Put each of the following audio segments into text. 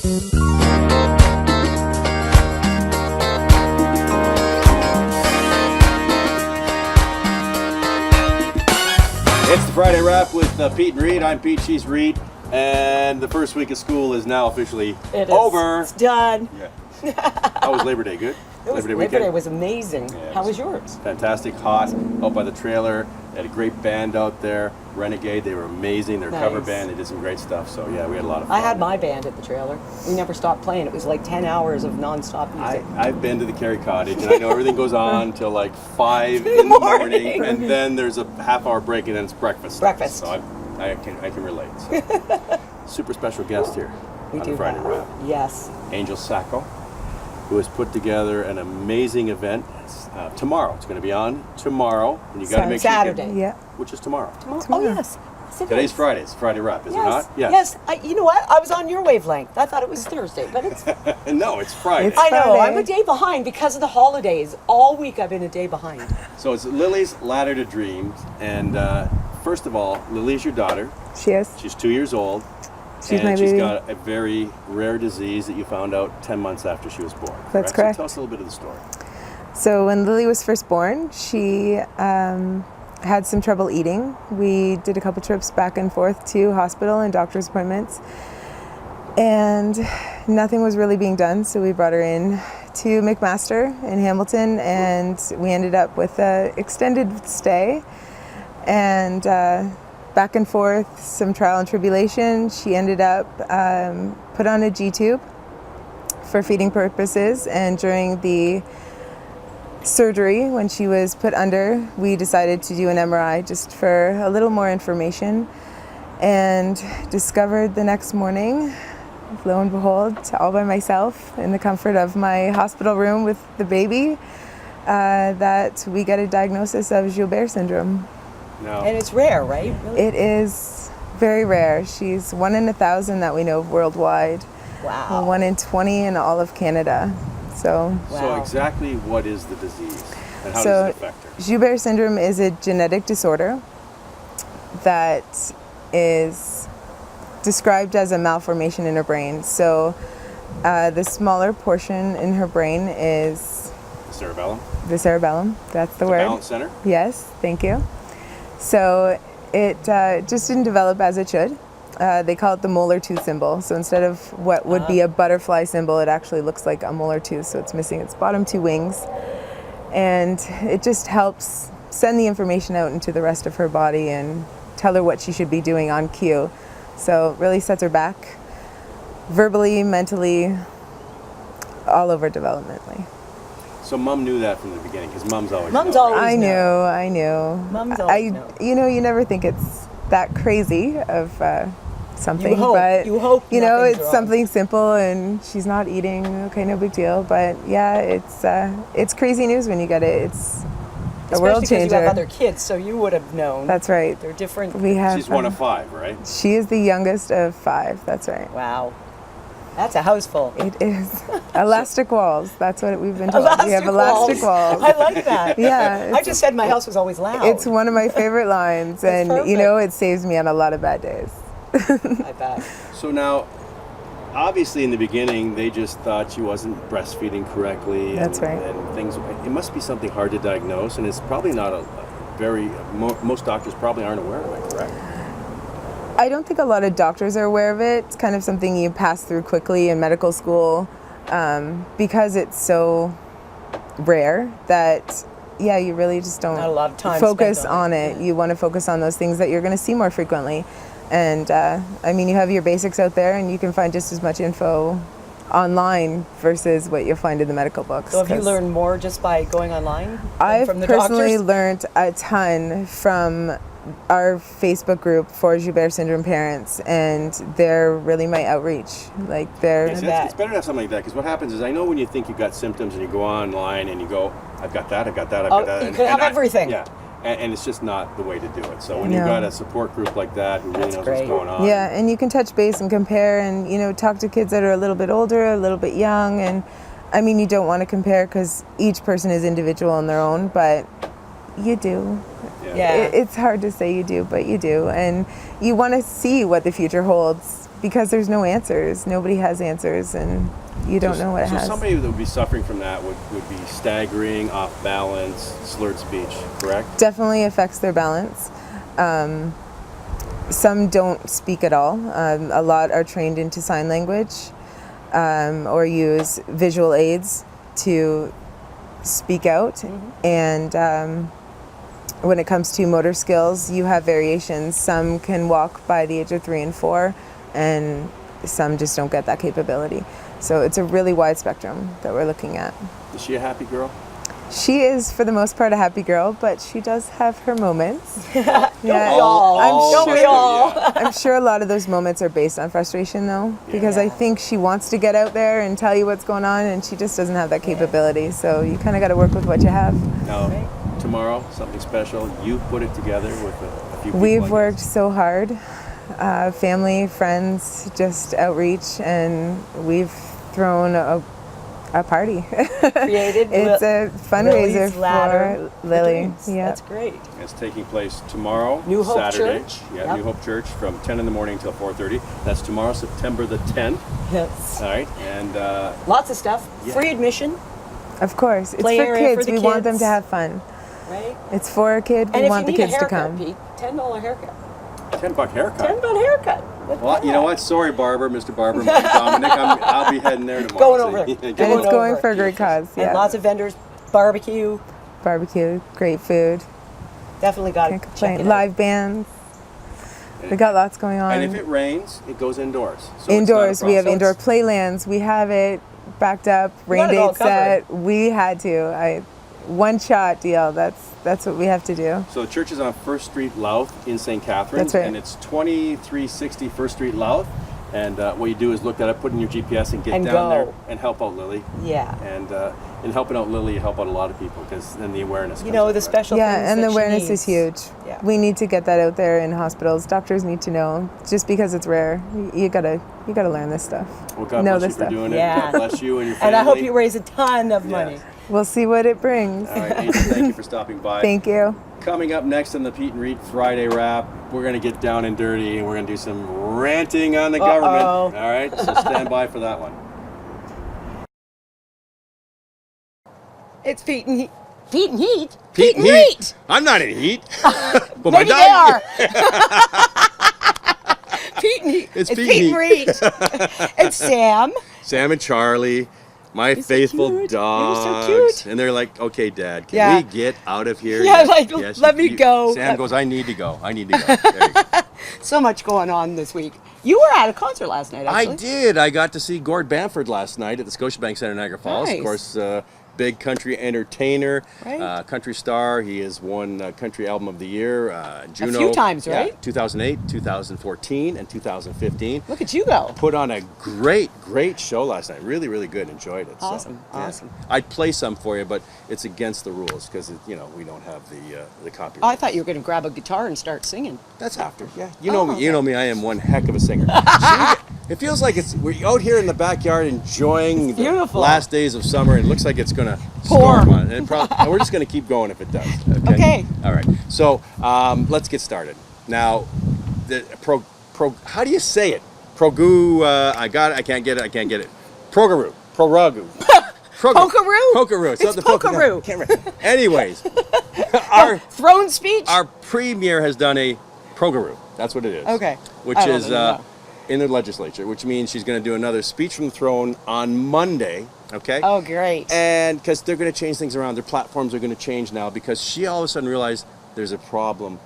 It's the Friday Wrap with Peet and Reet. I'm Pete, she's Reet, and the first week of school is now officially over. It's done. Yeah. How was Labor Day? Good? Labor Day was amazing. Yeah, How was yours? Fantastic, hot, out by the trailer. They had a great band out there, Renegade. They were amazing. Their cover band, they did some great stuff. So yeah, we had a lot of fun. I had my band at the trailer. We never stopped playing. It was like 10 hours of non-stop music. I've been to the Kerry Cottage, and I know everything goes on till like 5 in the morning, and then there's a half-hour break, and then it's breakfast. So I can relate. So. Super special guest here on the Friday Wrap. Yes. Angel Sacco, who has put together an amazing event. Tomorrow, it's going to be on tomorrow, and you got to make Saturday. sure Yeah. Which is tomorrow. Oh yes. Today's Friday. It's Friday Wrap, is it not? Yes. You know what? I was on your wavelength. I thought it was Thursday, but it's. No, it's Friday. I know. Friday. I'm a day behind because of the holidays. All week I've been a day behind. So it's Lily's Ladder to Dreams, and first of all, Lily is your daughter. She is. She's 2 years old. She's my baby. She's got a very rare disease that you found out 10 months after she was born. That's correct. So tell us a little bit of the story. So when Lily was first born, she had some trouble eating. We did a couple trips back and forth to hospital and doctor's appointments, and nothing was really being done. So we brought her in to McMaster in Hamilton, and we ended up with an extended stay. And back and forth, some trial and tribulation. She ended up put on a G-tube for feeding purposes, and during the surgery, when she was put under, we decided to do an MRI just for a little more information, and discovered the next morning, lo and behold, all by myself in the comfort of my hospital room with the baby, that we got a diagnosis of Joubert Syndrome. No. And it's rare, right? Really? It is very rare. She's 1 in 1,000 that we know of worldwide. Wow. 1 in 20 in all of Canada. So exactly what is the disease, and how does it affect her? Joubert syndrome is a genetic disorder that is described as a malformation in her brain. So the smaller portion in her brain is The cerebellum. the cerebellum. That's the word. Balance center. Yes, thank you. So it just didn't develop as it should. They call it the molar tooth symbol. So instead of what would be a butterfly symbol, it actually looks like a molar tooth. So it's missing its bottom 2 wings. And it just helps send the information out into the rest of her body and tell her what she should be doing on cue. So it really sets her back verbally, mentally, all over developmentally. So mom knew that from the beginning, because mom's always Mom's known. always I know. knew. Mom's always know. You never think it's that crazy of something, You hope. but You hope it's nothing's wrong. something simple, and she's not eating. Okay, no big deal. But yeah, it's crazy news when you get it. It's a world Especially because changer. you have other kids, so you would have known. That's right. They're different. We have. She's one of 5, right? She is the youngest of 5. That's right. Wow. That's a house full. It is elastic walls. That's what we've been told. We have elastic walls. I like that. Yeah, I just said my house was always loud. it's one of my favorite lines, and perfect. it saves me on a lot of bad days. I bet. So now, obviously in the beginning, they just thought she wasn't breastfeeding correctly. That's right. And things, it must be something hard to diagnose, and it's probably not most doctors probably aren't aware of it, correct? I don't think a lot of doctors are aware of it. It's kind of something you pass through quickly in medical school, because it's so rare that, you really just don't Not a lot of time focus spent on it. You want to focus on those things that you're going to see more frequently. And you have your basics out there, and you can find just as much info online versus what you'll find in the medical books. So have you learned more just by going online? I've from the personally doctors? learned a ton from our Facebook group for Joubert Syndrome parents, and they're really my outreach. Like It's better to have something like that, because what happens is, I know when you think you've got symptoms and you go online and you go, I've got that, I've got that, I've got that. You could have everything. Yeah, and it's just not the way to do it. So when you've got a support group like that who really knows what's going on. Yeah, and you can touch base and compare, and talk to kids that are a little bit older, a little bit young, and you don't want to compare because each person is individual on their own, but you do. Yeah. Yeah. It's hard to say you do, but you do. And you want to see what the future holds because there's no answers. Nobody has answers, and you don't know what it has. So somebody that would be suffering from that would be staggering, off balance, slurred speech, correct? Definitely affects their balance. Some don't speak at all. A lot are trained into sign language or use visual aids to speak out. Mm-hmm. And when it comes to motor skills, you have variations. Some can walk by the age of 3 and 4, and some just don't get that capability. So it's a really wide spectrum that we're looking at. Is she a happy girl? She is, for the most part, a happy girl, but she does have her moments. Don't we all? I'm sure a lot of those moments are based on frustration, though, because I think she wants to get out there and tell you what's going on, and she just doesn't have that capability. So you kind of got to work with what you have. Now, tomorrow, something special. You put it together with a few people. We've worked so hard. Family, friends, just outreach, and we've thrown a party. Created. It's a fundraiser for Lily. Yeah, That's great. It's taking place tomorrow, New Hope Saturday. Church. Yeah, Yep. New Hope Church from 10 in the morning till 4:30. That's tomorrow, September the 10th. Yes. All right, and Lots of stuff. Yeah. Free admission, of course. It's Play for area kids. for the We want them kids. to have fun. right? It's for a kid. And We if want you the need kids a to haircut, come. Pete, $10 haircut. $10 haircut. $10 haircut. Well, you know what? Sorry, Barber, Mr. Barber, Mr. Dominic. I'll be heading there tomorrow. Going over So, there. And Going it's going over. for a great cause. And Yeah. lots of vendors, barbecue. Barbecue, great food. Definitely got to Can't check complain. it out. Live bands. We got lots going on. And if it rains, it goes indoors. So it's not a Indoors, we have problem. indoor playlands. We have it backed up. Rain got it all date set. We had to. One shot deal. That's what we have to do. So the church is on First Street Louth in St. Catharines. That's right. And it's 2360 First Street Louth. And what you do is look that up, put in your GPS, and get And down go. there and help out Lily. Yeah. And in helping out Lily, you help out a lot of people because then the awareness. You comes know, up, the right? special things Yeah, and that the she awareness needs. is huge. Yeah. We need to get that out there in hospitals. Doctors need to know. Just because it's rare, you gotta learn this stuff. Well, God know bless you this for stuff. doing it. Yeah. God bless you and your family. And I hope you raise a ton of money. We'll see what it brings. All right, Angel, thank you for stopping by. Thank you. Coming up next on the Peet and Reet Friday wrap, we're going to get down and dirty and we're going to do some ranting on the government. All right, so stand by for that one. It's Pete and Heat. Pete and Heat? Pete and Heat. I'm not in heat. But my Maybe they dog. are. Pete and Heat. It's It's Pete Pete and and Reet. It's Sam. Sam and Charlie, my so faithful cute. You're so dogs. cute. And they're like, okay, Dad, can Yeah. we get out of here? Yeah, like, let me go. Sam goes, I need to go. I need to go. There you go. So much going on this week. You were at a concert last night, I actually. did. I got to see Gord Bamford last night at the Scotiabank Centre in Niagara Falls. Nice. Of course, big country entertainer, Right. country star. He has won Country Album of the Year, Juno. few times, Yeah, right? 2008, 2014, and 2015. Look at you go. Put on a great show last night. Really, really good. Enjoyed it. Awesome, So, yeah. awesome. I'd play some for you, but it's against the rules because we don't have the copyright. Oh, I thought you were going to grab a guitar and start singing. That's after. Yeah, you know me. okay. You know me. I am one heck of a singer. It feels like we're out here in the backyard enjoying It's the beautiful. last days of summer, and it looks like it's gonna Pour. storm on it. And we're just gonna keep going if it does. Okay. All right. So let's get started. Now, the how do you say it? Progu. I got it. I can't get it. Progaru. Proragu. Pokeroo? Pokeroo. It's Pokeroo. Can't remember. Anyways, our Throne speech? our premier has done a progaru. That's what it is. Okay. Which I don't is even know. in the legislature, which means she's going to do another speech from the throne on Monday. Okay. Oh, great. And because they're going to change things around, their platforms are going to change now because she all of a sudden realized there's a problem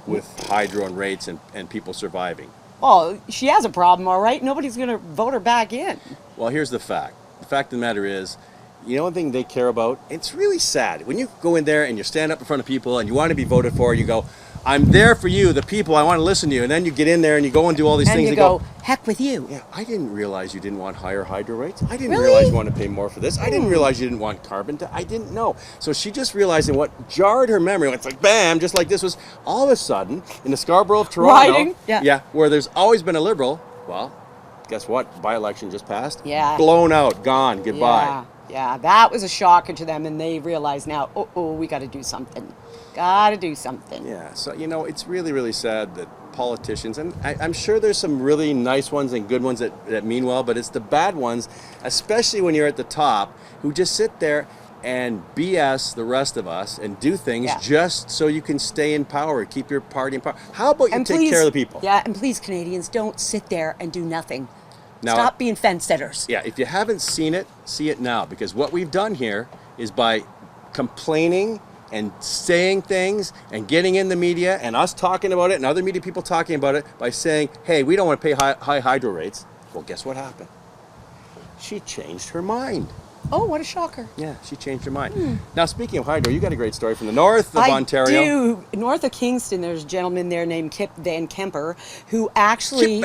with hydro and rates and people surviving. Oh, she has a problem, all right? Nobody's going to vote her back in. Well, here's the fact. The fact of the matter is, one thing they care about, it's really sad. When you go in there and you stand up in front of people and you want to be voted for, you go, I'm there for you, the people, I want to listen to you. And then you get in there and you go and do all these And things you and go, heck with you. yeah, I didn't realize you didn't want higher hydro rates. I didn't Really? realize you wanted to pay more for this. I didn't realize you didn't want carbon. I didn't know. So she just realized, and what jarred her memory, it's like bam, just like this was all of a sudden in the Scarborough of Toronto. Riding? Yeah. Where there's always been a Liberal. Well, guess what? By-election just passed. Yeah. Blown out, gone, goodbye. Yeah. Yeah, that was a shocker to them, and they realize now, we got to do something. Got to do something. Yeah, so, it's really, really sad that politicians, and I'm sure there's some really nice ones and good ones that mean well, but it's the bad ones, especially when you're at the top, who just sit there and BS the rest of us and do things just so you can stay in power, keep your party in power. How about you take care of the people? Yeah, and please, Canadians, don't sit there and do nothing. Now, stop being fence sitters. Yeah, if you haven't seen it, see it now, because what we've done here is by complaining and saying things and getting in the media and us talking about it and other media people talking about it by saying, hey, we don't want to pay high hydro rates. Well, guess what happened? She changed her mind. Oh, what a shocker. Yeah, she changed her mind. Now, speaking of hydro, you got a great story from the north of Ontario. I do. North of Kingston, there's a gentleman there named Kip Van Kemper who actually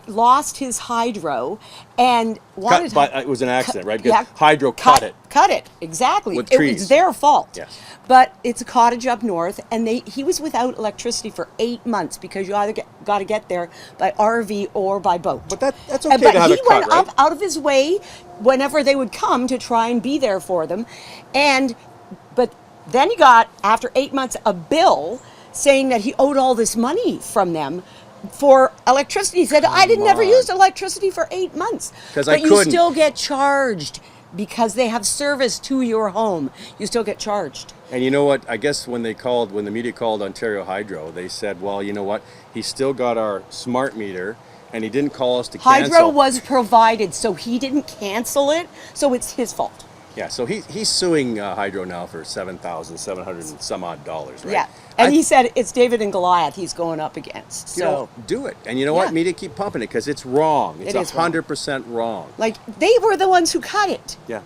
lost his hydro and wanted it was an accident, right? Because hydro cut it. Cut it, exactly. With it trees. was their fault. Yes. But it's a cottage up north, and he was without electricity for 8 months because you either got to get there by RV or by boat. But that's okay to have it cut, right? But he went up out of his way whenever they would come to try and be there for them. But then he got, after 8 months, a bill saying that he owed all this money from them for electricity. He said, I never used electricity for 8 months. But you still get charged because they have service to your home. You still get charged. And you know what? I guess when the media called Ontario Hydro, they said, well, you know what? He still got our smart meter, and he didn't call us to cancel. Hydro was provided, so he didn't cancel it, so it's his fault. Yeah, so he's suing Hydro now for $7,700 and some odd dollars, right? Yeah, and he said it's David and Goliath he's going up against. So do it. And you know what? Media keep pumping it because it's wrong. It's 100% wrong. Like, they were the ones who cut it. Yeah.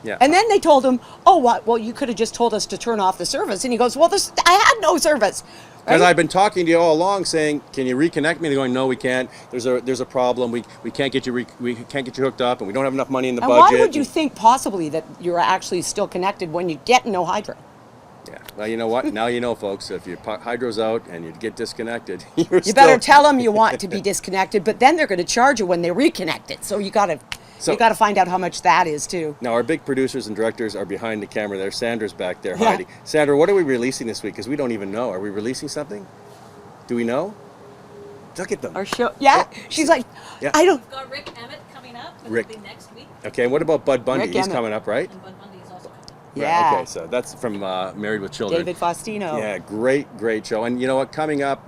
Yeah. And then they told him, well, you could have just told us to turn off the service. And he goes, well, I had no service. Because I've been talking to you all along, saying, "Can you reconnect me?" They're going, "No, we can't. There's a problem. We can't get you hooked up, and we don't have enough money in the budget." Why would you think possibly that you're actually still connected when you get no hydro? Yeah. Well, you know what? Now you know, folks. If your hydro's out and you get disconnected, you better tell them you want to be disconnected. But then they're going to charge you when they reconnect it. So you got to find out how much that is too. Now our big producers and directors are behind the camera there. Sandra's back there hiding. Sandra, what are we releasing this week? Because we don't even know. Are we releasing something? Do we know? Look at them. Our show. Yeah. She's like, I don't. We've got Rick Emmett coming up. Rick. It'll be next week. Okay. And what about Bud Bundy? Rick He's Emmett. coming up, right? And Bud Bundy is also coming. Yeah. Right, okay. So that's from Married with Children. David Faustino. Yeah. Great show. And you know what? Coming up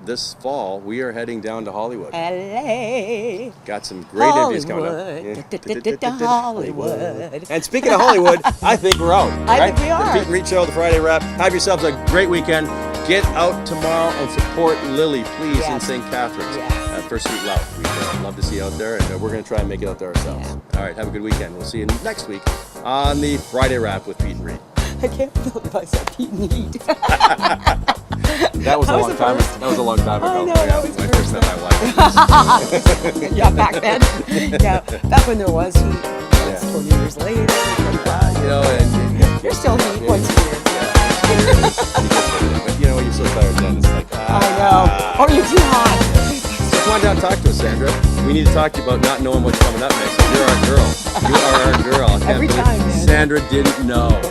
this fall, we are heading down to Hollywood. LA. Got some great interviews coming up. Hollywood. And speaking of Hollywood, I think we're out. I think we are. The Peet and Reet Show, the Friday wrap. Have yourselves a great weekend. Get out tomorrow and support Lily, please, in St. Catharines. First Street Loud. We'd love to see you out there, and we're going to try and make it out there ourselves. Yeah. All right, have a good weekend. We'll see you next week on the Friday wrap with Peet and Reet. I can't believe I said Peet and Reet. That was a long time. That was a long time ago. I know, that was my first time my wife. Yeah, back then. Yeah, back when there was heat. That's 20 years later. You know, and There's still heat once a year. But you know, when you're so tired then, it's like, I know. Or you're too hot. So come on down and talk to us, Sandra. We need to talk to you about not knowing what's coming up next. You're our girl. You are our girl. Every time, man. Sandra didn't know.